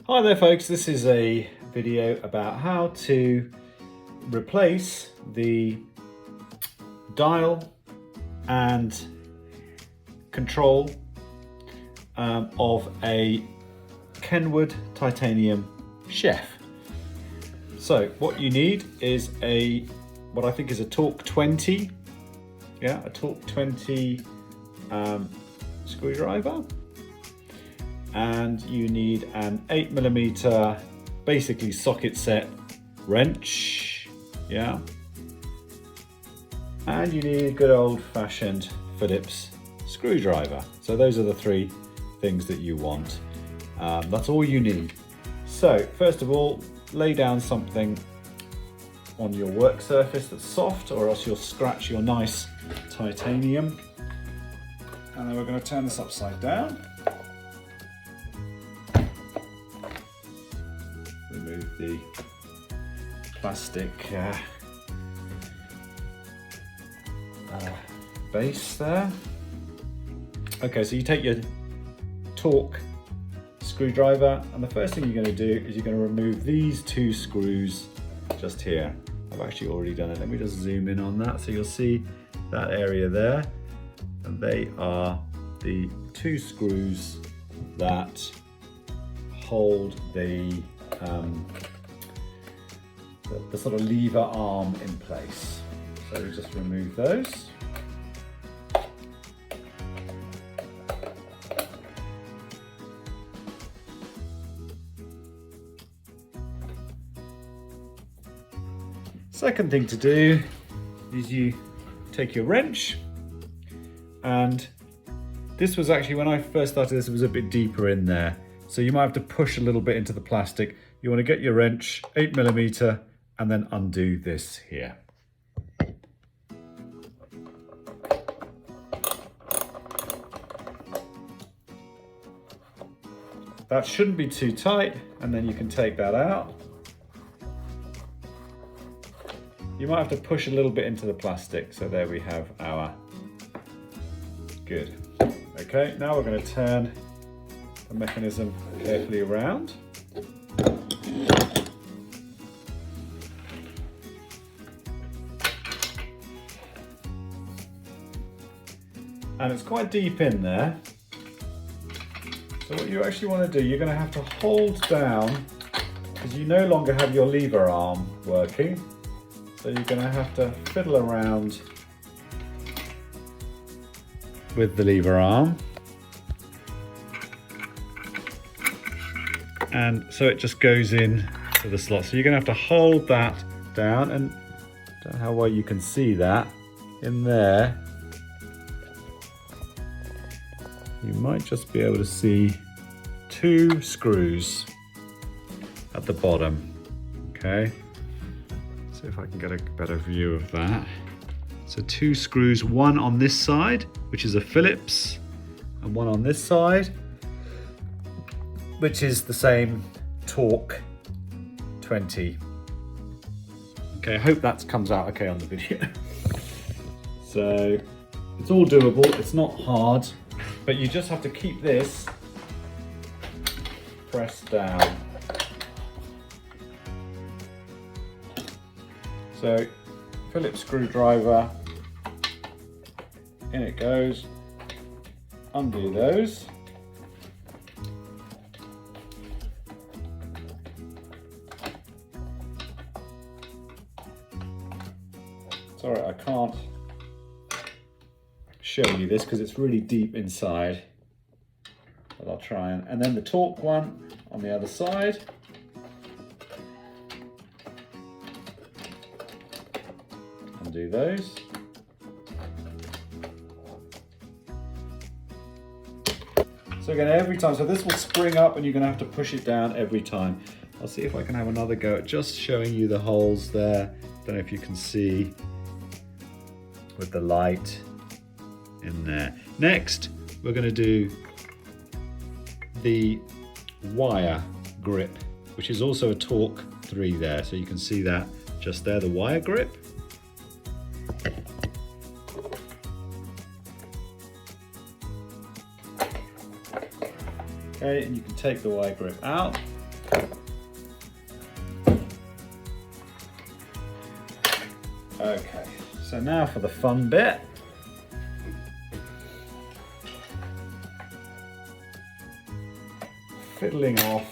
Hi there folks, this is a video about how to replace the dial and control of a Kenwood Titanium Chef. So what you need is what I think is a Torque 20, a Torque 20 screwdriver. And you need an 8mm basically socket set wrench, and you need a good old-fashioned Phillips screwdriver. So those are the three things that you want. That's all you need. So first of all, lay down something on your work surface that's soft, or else you'll scratch your nice titanium. And then we're going to turn this upside down. Remove the plastic base there. Okay, so you take your Torque screwdriver, and the first thing you're going to do is you're going to remove these two screws just here. I've actually already done it. Let me just zoom in on that so you'll see that area there. And they are the two screws that hold the sort of lever arm in place. So we just remove those. Second thing to do is you take your wrench, and this was actually, when I first started this, it was a bit deeper in there. So you might have to push a little bit into the plastic. You want to get your wrench, 8mm, and then undo this here. That shouldn't be too tight, and then you can take that out. You might have to push a little bit into the plastic. So there we have our, good. Okay, now we're going to turn the mechanism carefully around. And it's quite deep in there. So what you actually want to do, you're going to have to hold down, because you no longer have your lever arm working. So you're going to have to fiddle around with the lever arm. And so it just goes in to the slot. So you're going to have to hold that down, and I don't know how well you can see that in there. You might just be able to see two screws at the bottom. Okay, see if I can get a better view of that. So two screws, one on this side, which is a Phillips, and one on this side, which is the same Torque 20. Okay, I hope that comes out okay on the video. So it's all doable, it's not hard, but you just have to keep this pressed down. So Phillips screwdriver, in it goes, undo those. Sorry, I can't show you this because it's really deep inside, but I'll try and then the Torque one on the other side. Undo those. So again, every time, so this will spring up and you're going to have to push it down every time. I'll see if I can have another go at just showing you the holes there. Don't know if you can see with the light in there. Next, we're going to do the wire grip, which is also a Torque 3 there. So you can see that just there, the wire grip. Okay, and you can take the wire grip out. Okay, so now for the fun bit. Fiddling off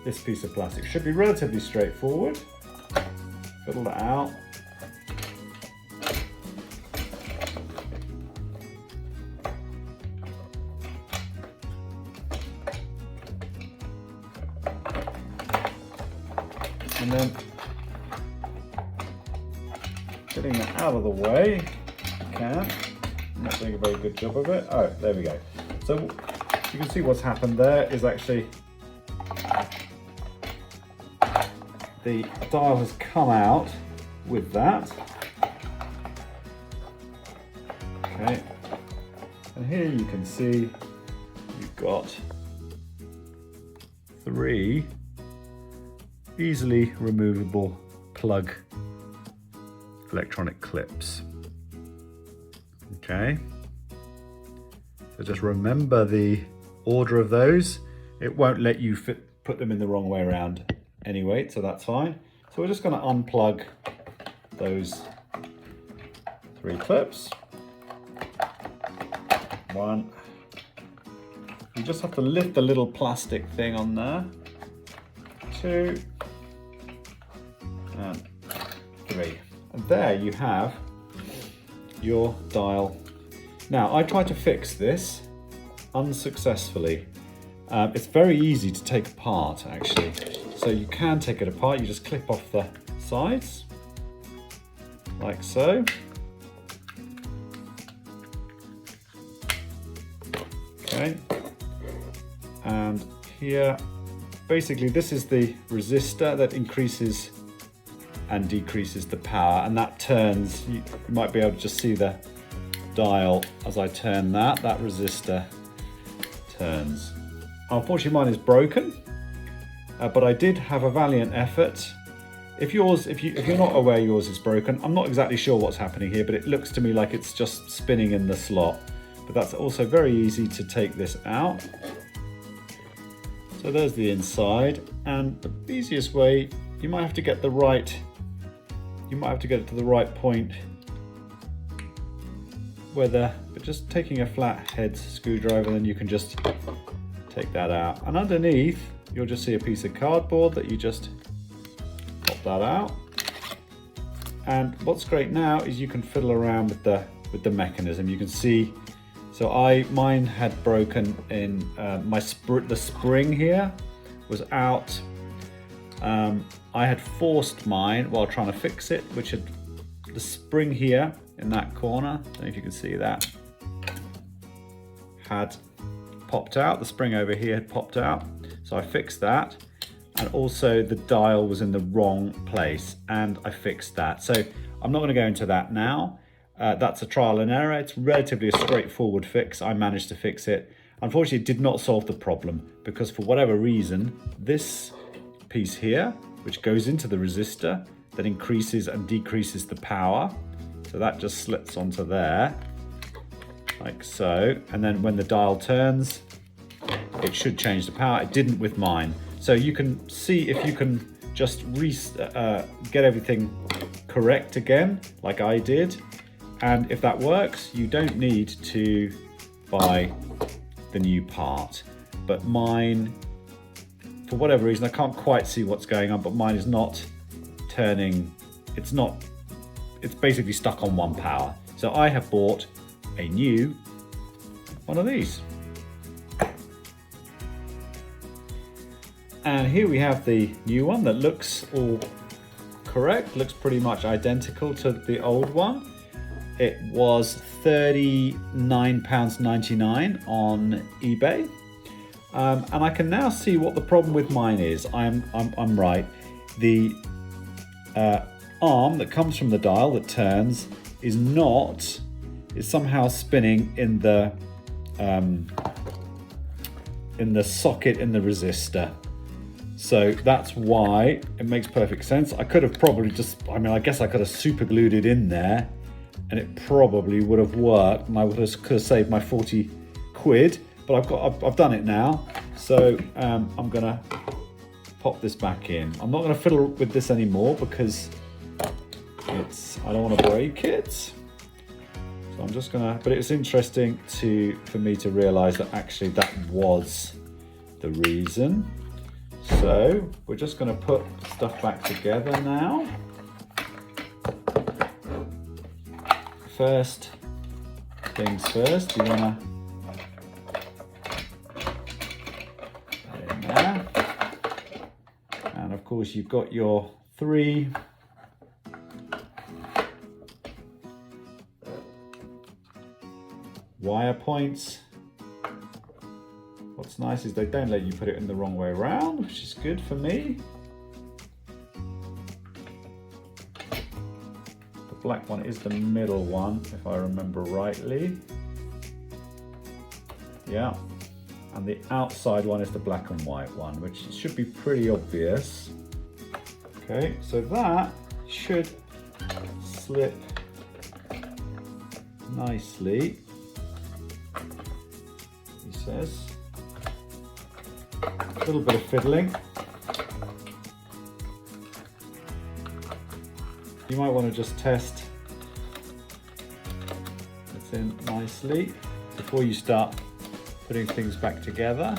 this piece of plastic. Should be relatively straightforward. Fiddle that out. And then getting that out of the way, you can. I'm not doing a very good job of it. Oh, there we go. So you can see what's happened there is actually the dial has come out with that. Okay, and here you can see you've got 3 easily removable plug electronic clips. Okay, so just remember the order of those. It won't let you put them in the wrong way around anyway, so that's fine. So we're just going to unplug those 3 clips. 1. You just have to lift the little plastic thing on there. 2 and 3. And there you have your dial. Now I tried to fix this unsuccessfully. It's very easy to take apart actually. So you can take it apart, you just clip off the sides, like so. Okay, and here, basically this is the resistor that increases and decreases the power, and that turns, you might be able to just see the dial as I turn that resistor turns. Unfortunately mine is broken, but I did have a valiant effort. If you're not aware yours is broken, I'm not exactly sure what's happening here, but it looks to me like it's just spinning in the slot. But that's also very easy to take this out. So there's the inside, and the easiest way, you might have to get it to the right point but just taking a flat head screwdriver, then you can just take that out. And underneath, you'll just see a piece of cardboard that you just pop that out. And what's great now is you can fiddle around with the mechanism. You can see, so mine had broken in the spring here was out. I had forced mine while trying to fix it, which had the spring here in that corner, I don't know if you can see that, had popped out. The spring over here had popped out. So I fixed that. And also the dial was in the wrong place, and I fixed that. So I'm not going to go into that now. That's a trial and error. It's relatively a straightforward fix. I managed to fix it. Unfortunately, it did not solve the problem because for whatever reason, this piece here, which goes into the resistor, that increases and decreases the power. So that just slips onto there, like so. And then when the dial turns, it should change the power. It didn't with mine. So you can see if you can just get everything correct again, like I did. And if that works, you don't need to buy the new part. But mine, for whatever reason, I can't quite see what's going on, but mine is not turning, it's basically stuck on one power. So I have bought a new one of these. And here we have the new one that looks all correct, looks pretty much identical to the old one. It was £39.99 on eBay. And I can now see what the problem with mine is. I'm right. The arm that comes from the dial that turns is somehow spinning in the socket in the resistor. So that's why it makes perfect sense. I could have probably I guess I could have super glued it in there and it probably would have worked and I could have saved my 40 quid. but I've done it now. So I'm gonna pop this back in. I'm not gonna fiddle with this anymore because I don't want to break it. So I'm just gonna, but it's interesting for me to realize that actually that was the reason. So we're just gonna put stuff back together now. First things first, you wanna put it in there. And of course you've got your 3 wire points. What's nice is they don't let you put it in the wrong way around, which is good for me. The black one is the middle one, if I remember rightly. Yeah, and the outside one is the black and white one, which should be pretty obvious. Okay, so that should slip nicely, he says. A little bit of fiddling. You might want to just test it's in nicely before you start putting things back together.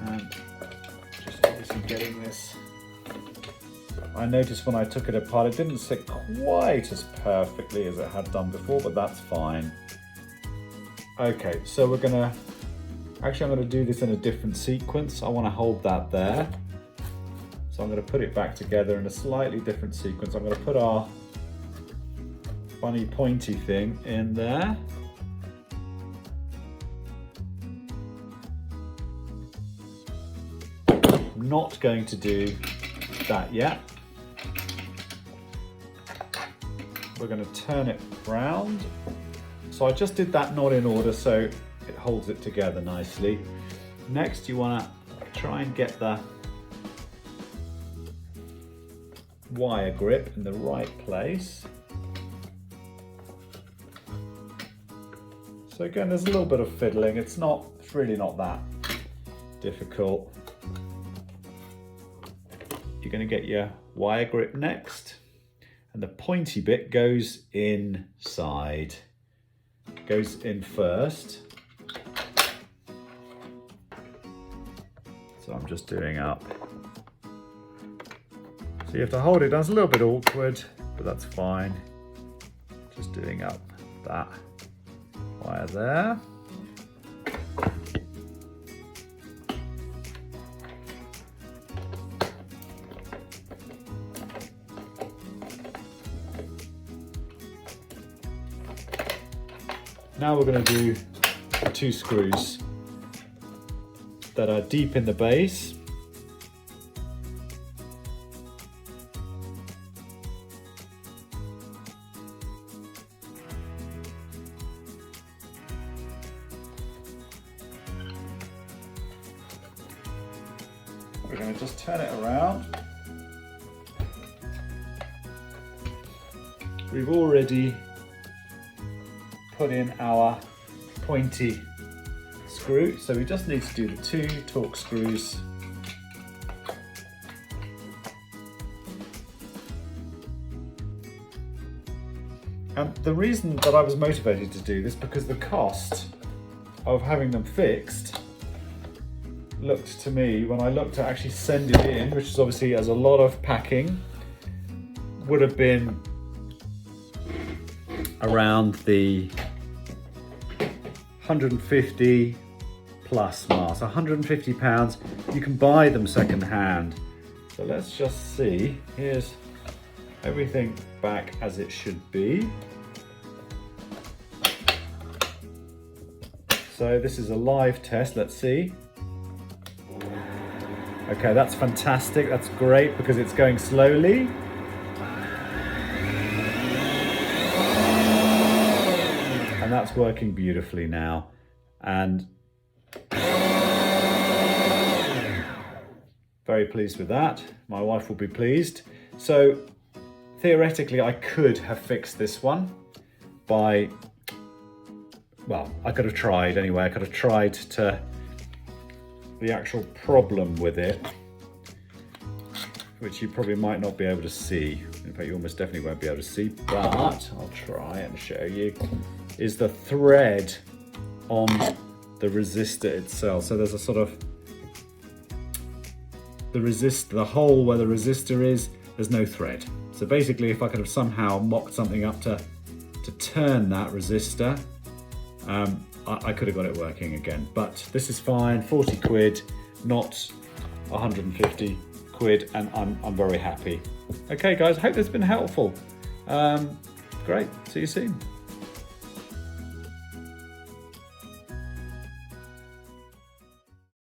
And just obviously getting this. I noticed when I took it apart, it didn't sit quite as perfectly as it had done before, but that's fine. Okay, so I'm gonna do this in a different sequence. I want to hold that there. So I'm going to put it back together in a slightly different sequence. I'm going to put our funny pointy thing in there. I'm not going to do that yet. We're going to turn it round. So I just did that not in order, so it holds it together nicely. Next, you want to try and get the wire grip in the right place. So again, there's a little bit of fiddling. It's really not that difficult. You're going to get your wire grip next, and the pointy bit goes inside. Goes in first. So I'm just doing up. So you have to hold it down. It's a little bit awkward, but that's fine. Just doing up that wire there. Now we're going to do 2 screws that are deep in the base. We're going to just turn it around. We've already put in our pointy screw, so we just need to do the 2 torque screws. And the reason that I was motivated to do this, because the cost of having them fixed looked to me, when I looked to actually send it in, which is obviously as a lot of packing, would have been around the 150 plus mark, so 150 pounds. You can buy them second hand. So let's just see. Here's everything back as it should be. So this is a live test, let's see. Okay, that's fantastic, that's great because it's going slowly. And that's working beautifully now. And very pleased with that. My wife will be pleased. So theoretically, I could have fixed this one by well, I could have tried anyway. I could have tried to, the actual problem with it, which you probably might not be able to see. In fact, you almost definitely won't be able to see, but I'll try and show you, is the thread on the resistor itself. So there's a sort of, the hole where the resistor is, there's no thread. So basically, if I could have somehow mocked something up to turn that resistor, I could have got it working again. But this is fine, 40 quid, not 150 quid, and I'm very happy. Okay guys, hope this has been helpful. Great, see you soon.